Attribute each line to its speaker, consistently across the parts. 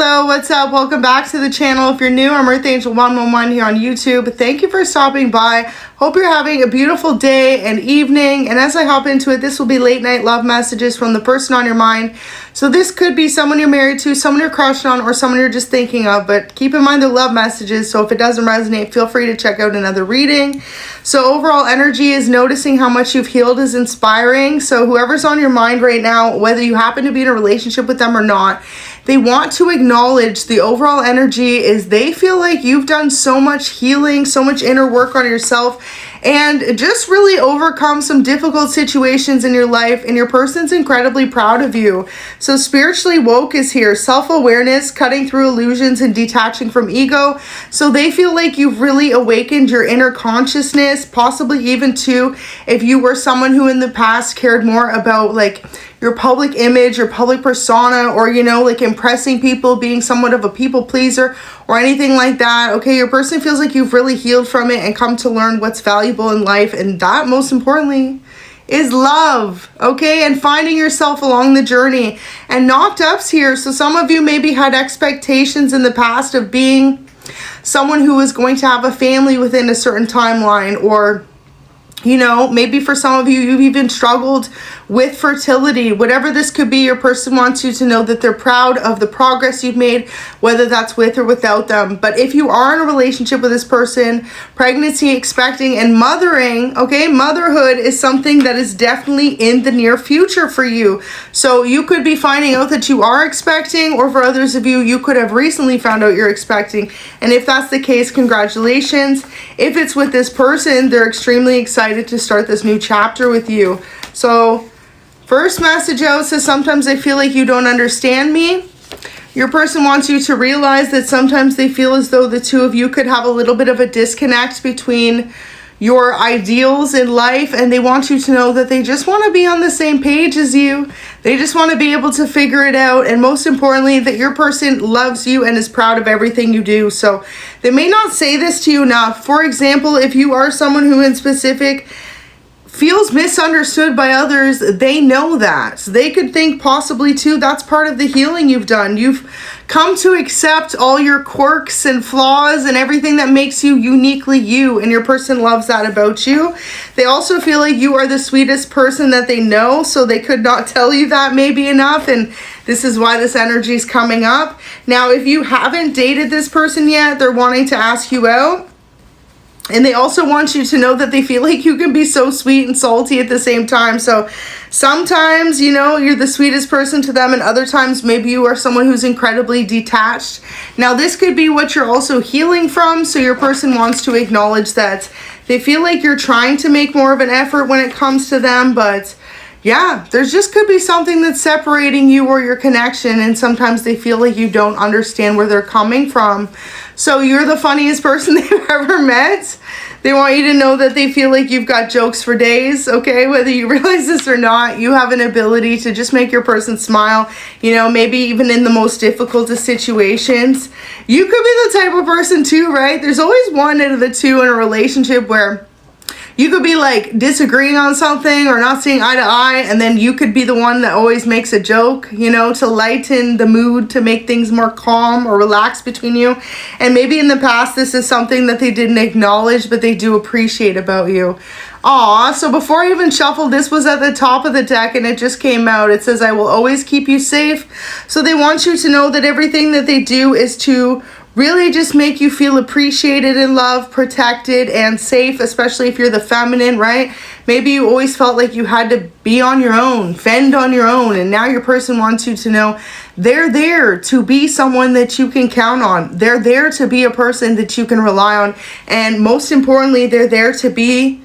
Speaker 1: Hello, what's up? Welcome back to the channel. If you're new, I'm Earth Angel 111 here on YouTube. Thank you for stopping by. Hope you're having a beautiful day and evening. And as I hop into it, this will be late night love messages from the person on your mind. So this could be someone you're married to, someone you're crushed on, or someone you're just thinking of. But keep in mind they're love messages. So if it doesn't resonate, feel free to check out another reading. So overall energy is noticing how much you've healed is inspiring. So whoever's on your mind right now, whether you happen to be in a relationship with them or not, they want to acknowledge the overall energy is they feel like you've done so much healing, so much inner work on yourself, and just really overcome some difficult situations in your life, and your person's incredibly proud of you. So spiritually woke is here, self-awareness, cutting through illusions and detaching from ego. So they feel like you've really awakened your inner consciousness, possibly even too, if you were someone who in the past cared more about like your public image, your public persona, or, you know, like impressing people, being somewhat of a people pleaser or anything like that. Okay, your person feels like you've really healed from it and come to learn what's valuable in life. And that, most importantly, is love, okay? And finding yourself along the journey. And knocked up's here. So some of you maybe had expectations in the past of being someone who was going to have a family within a certain timeline, or, you know, maybe for some of you, you've even struggled with fertility. Whatever this could be, your person wants you to know that they're proud of the progress you've made, whether that's with or without them. But if you are in a relationship with this person, pregnancy, expecting, and mothering, okay, motherhood is something that is definitely in the near future for you. So you could be finding out that you are expecting, or for others of you, you could have recently found out you're expecting. And if that's the case, congratulations. If it's with this person, they're extremely excited to start this new chapter with you. So first message out says, sometimes I feel like you don't understand me. Your person wants you to realize that sometimes they feel as though the two of you could have a little bit of a disconnect between your ideals in life, and they want you to know that they just want to be on the same page as you. They just want to be able to figure it out, and most importantly, that your person loves you and is proud of everything you do. So they may not say this to you enough. For example, if you are someone who in specific feels misunderstood by others, they know that. So they could think possibly too, that's part of the healing you've done. You've come to accept all your quirks and flaws and everything that makes you uniquely you, and your person loves that about you. They also feel like you are the sweetest person that they know, so they could not tell you that maybe enough, and this is why this energy is coming up. Now, if you haven't dated this person yet, they're wanting to ask you out. And they also want you to know that they feel like you can be so sweet and salty at the same time. So sometimes, you know, you're the sweetest person to them, and other times maybe you are someone who's incredibly detached. Now, this could be what you're also healing from. So your person wants to acknowledge that they feel like you're trying to make more of an effort when it comes to them, but yeah, there's just could be something that's separating you or your connection, and sometimes they feel like you don't understand where they're coming from. So you're the funniest person they've ever met. They want you to know that they feel like you've got jokes for days, okay? Whether you realize this or not, you have an ability to just make your person smile, you know, maybe even in the most difficult of situations. You could be the type of person too, right? There's always one out of the two in a relationship where you could be like disagreeing on something or not seeing eye to eye, and then you could be the one that always makes a joke, you know, to lighten the mood, to make things more calm or relaxed between you. And maybe in the past this is something that they didn't acknowledge, but they do appreciate about you. Aw, so before I even shuffled, this was at the top of the deck and it just came out. It says, I will always keep you safe. So they want you to know that everything that they do is to really just make you feel appreciated and loved, protected, and safe, especially if you're the feminine, right? Maybe you always felt like you had to be on your own, fend on your own, and now your person wants you to know they're there to be someone that you can count on. They're there to be a person that you can rely on, and most importantly, they're there to be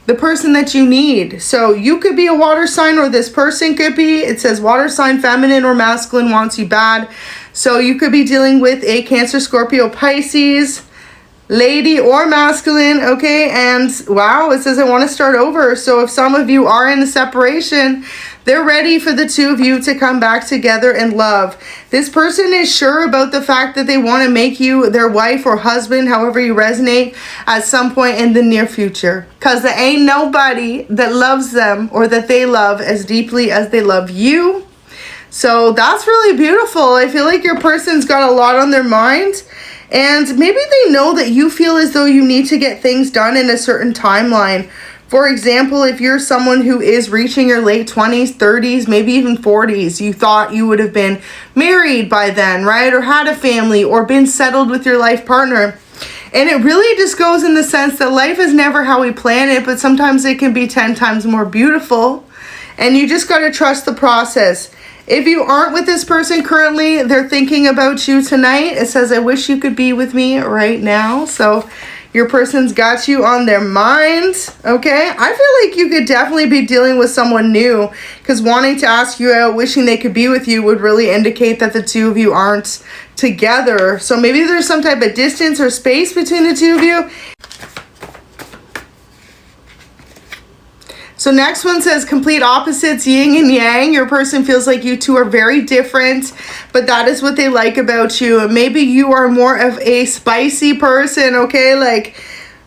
Speaker 1: the person that you need. So you could be a water sign, or this person could be. It says water sign, feminine or masculine, wants you bad. So you could be dealing with a Cancer, Scorpio, Pisces, lady or masculine, okay? And wow, it says I want to start over. So if some of you are in a separation, they're ready for the two of you to come back together in love. This person is sure about the fact that they want to make you their wife or husband, however you resonate, at some point in the near future. Because there ain't nobody that loves them or that they love as deeply as they love you. So that's really beautiful. I feel like your person's got a lot on their mind, and maybe they know that you feel as though you need to get things done in a certain timeline. For example, if you're someone who is reaching your late 20s, 30s, maybe even 40s, you thought you would have been married by then, right? Or had a family or been settled with your life partner. And it really just goes in the sense that life is never how we plan it, but sometimes it can be 10 times more beautiful. And you just got to trust the process. If you aren't with this person currently, they're thinking about you tonight. It says, I wish you could be with me right now. So your person's got you on their mind, okay? I feel like you could definitely be dealing with someone new, because wanting to ask you out, wishing they could be with you would really indicate that the two of you aren't together. So maybe there's some type of distance or space between the two of you. So next one says complete opposites, yin and yang. Your person feels like you two are very different, but that is what they like about you. Maybe you are more of a spicy person, okay? Like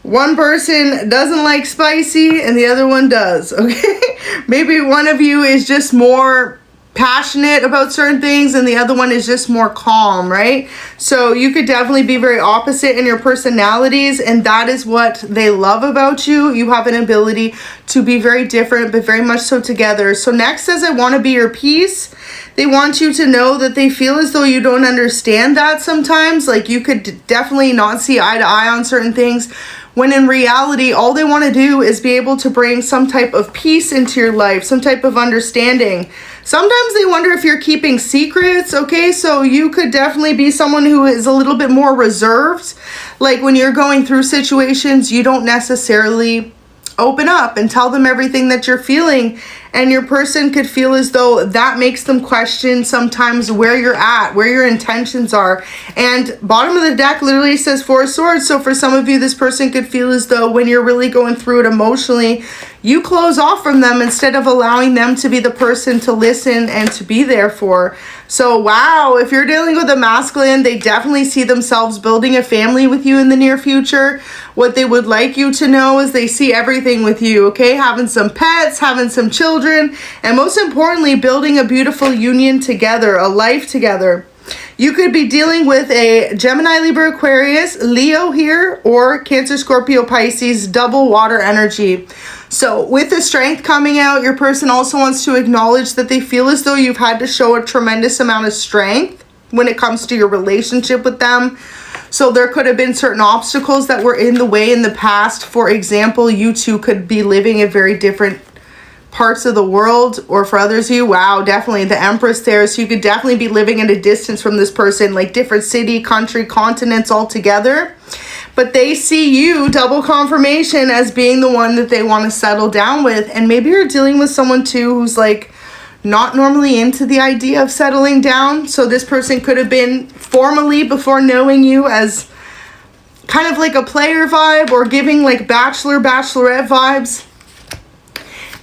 Speaker 1: one person doesn't like spicy and the other one does, okay? Maybe one of you is just more passionate about certain things and the other one is just more calm, right? So you could definitely be very opposite in your personalities, and that is what they love about you. You have an ability to be very different but very much so together. So next says, I want to be your peace. They want you to know that they feel as though you don't understand that sometimes. Like you could definitely not see eye to eye on certain things, when in reality, all they want to do is be able to bring some type of peace into your life, some type of understanding. Sometimes they wonder if you're keeping secrets, okay? So you could definitely be someone who is a little bit more reserved. Like when you're going through situations, you don't necessarily open up and tell them everything that you're feeling, and your person could feel as though that makes them question sometimes where you're at, where your intentions are. And bottom of the deck literally says Four of Swords. So for some of you, this person could feel as though when you're really going through it emotionally, you close off from them instead of allowing them to be the person to listen and to be there for. So wow, if you're dealing with a masculine, they definitely see themselves building a family with you in the near future. What they would like you to know is they see everything with you, okay? Having some pets, having some children, and most importantly, building a beautiful union together, a life together. You could be dealing with a Gemini, Libra, Aquarius, Leo here, or Cancer, Scorpio, Pisces, double water energy. So with the strength coming out, your person also wants to acknowledge that they feel as though you've had to show a tremendous amount of strength when it comes to your relationship with them. So there could have been certain obstacles that were in the way in the past. For example, you two could be living in very different parts of the world, or for others of you, wow, definitely the Empress there. So you could definitely be living at a distance from this person, like different city, country, continents altogether. But they see you, double confirmation, as being the one that they want to settle down with. And maybe you're dealing with someone too who's like not normally into the idea of settling down. So this person could have been formally, before knowing you, as kind of like a player vibe, or giving like bachelor, bachelorette vibes.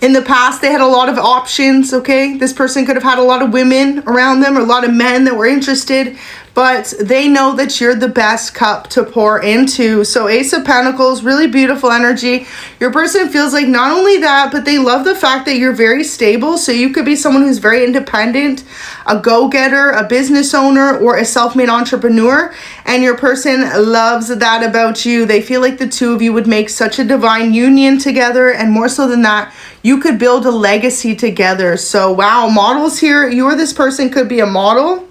Speaker 1: In the past, they had a lot of options, okay? This person could have had a lot of women around them, or a lot of men that were interested, but they know that you're the best cup to pour into. So Ace of Pentacles, really beautiful energy. Your person feels like not only that, but they love the fact that you're very stable. So you could be someone who's very independent, a go-getter, a business owner, or a self-made entrepreneur. And your person loves that about you. They feel like the two of you would make such a divine union together. And more so than that, you could build a legacy together. So wow, models here. You or this person could be a model.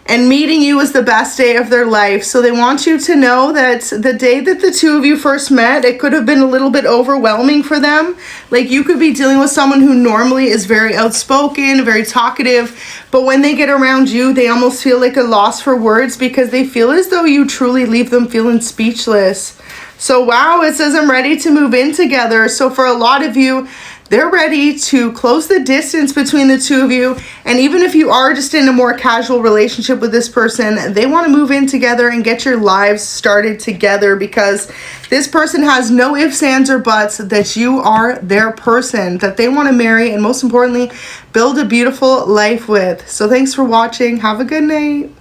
Speaker 1: And meeting you was the best day of their life. So they want you to know that the day that the two of you first met, it could have been a little bit overwhelming for them. Like you could be dealing with someone who normally is very outspoken, very talkative, but when they get around you, they almost feel like a loss for words, because they feel as though you truly leave them feeling speechless. So wow, it says I'm ready to move in together. So for a lot of you, they're ready to close the distance between the two of you. And even if you are just in a more casual relationship with this person, they want to move in together and get your lives started together, because this person has no ifs, ands, or buts that you are their person that they want to marry, and most importantly, build a beautiful life with. So thanks for watching. Have a good night.